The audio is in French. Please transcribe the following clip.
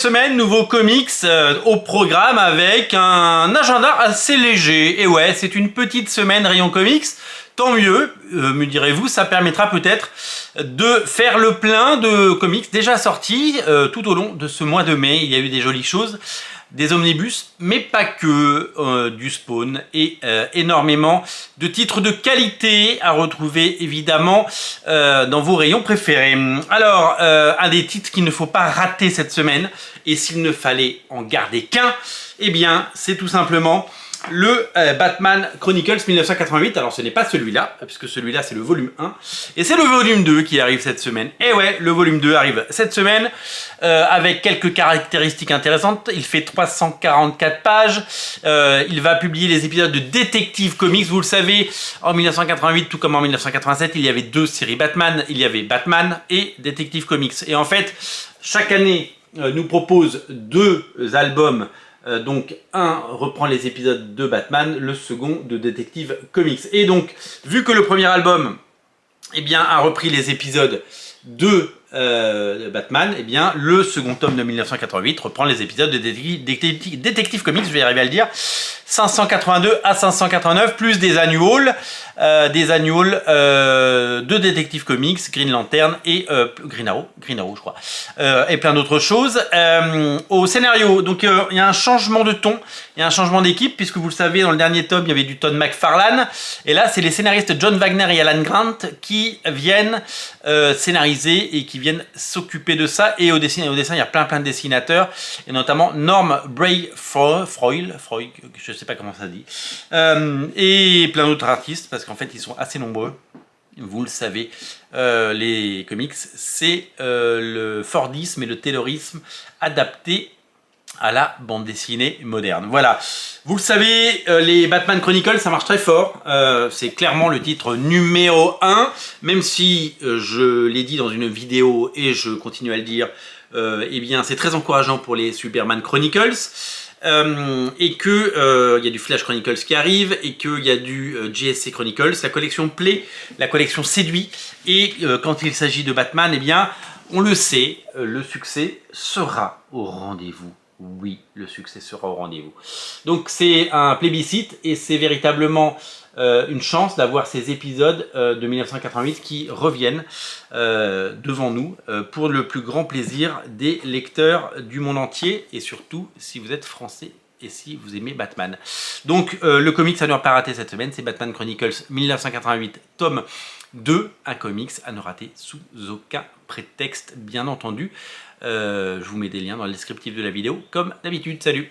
Semaine, nouveau comics au programme avec un agenda assez léger. Et ouais, c'est une petite semaine rayon comics. Tant mieux, me direz-vous, ça permettra peut-être de faire le plein de comics déjà sortis tout au long de ce mois de mai. Il y a eu des jolies choses, des omnibus, mais pas que, du Spawn et énormément de titres de qualité à retrouver évidemment dans vos rayons préférés. Alors, un des titres qu'il ne faut pas rater cette semaine, et s'il ne fallait en garder qu'un, eh bien, c'est tout simplement le Batman Chronicles 1988. Alors ce n'est pas celui-là, puisque celui-là c'est le volume 1, et c'est le volume 2 qui arrive cette semaine. Et ouais, le volume 2 arrive cette semaine, avec quelques caractéristiques intéressantes. Il fait 344 pages, il va publier les épisodes de Detective Comics. Vous le savez, en 1988, tout comme en 1987, il y avait deux séries Batman. Il y avait Batman et Detective Comics. Et en fait, chaque année nous propose deux albums. Donc un reprend les épisodes de Batman, le second de Detective Comics. Et donc, vu que le premier album a repris les épisodes de Batman, le second tome de 1988 reprend les épisodes de Detective Comics, je vais y arriver à le dire, 582 à 589, plus des annuals de Detective Comics, Green Lantern et Green Arrow je crois, et plein d'autres choses. Au scénario, donc il y a un changement de ton, il y a un changement d'équipe, puisque vous le savez, dans le dernier tome, il y avait du Todd McFarlane, et là, c'est les scénaristes John Wagner et Alan Grant qui viennent scénariser et qui viennent s'occuper de ça. Et au dessin, il y a plein de dessinateurs, et notamment Norm Brayfoyle, je sais pas comment ça se dit, et plein d'autres artistes, parce qu'en fait, ils sont assez nombreux. Vous le savez, les comics, c'est le Fordisme et le Taylorisme adapté à la bande dessinée moderne. Voilà, vous le savez, les Batman Chronicles, ça marche très fort. C'est clairement le titre numéro 1, même si je l'ai dit dans une vidéo et je continue à le dire, c'est très encourageant pour les Superman Chronicles. Et que il y a du Flash Chronicles qui arrive, et qu'il y a du JSA Chronicles, la collection plaît, la collection séduit, et quand il s'agit de Batman, on le sait, le succès sera au rendez-vous. Oui, le succès sera au rendez-vous. Donc c'est un plébiscite, et c'est véritablement une chance d'avoir ces épisodes de 1988 qui reviennent devant nous pour le plus grand plaisir des lecteurs du monde entier, et surtout si vous êtes français et si vous aimez Batman. Donc le comics à ne pas rater cette semaine, c'est Batman Chronicles 1988 tome 2, un comics à ne rater sous aucun prétexte, bien entendu. Je vous mets des liens dans le descriptif de la vidéo, comme d'habitude. Salut!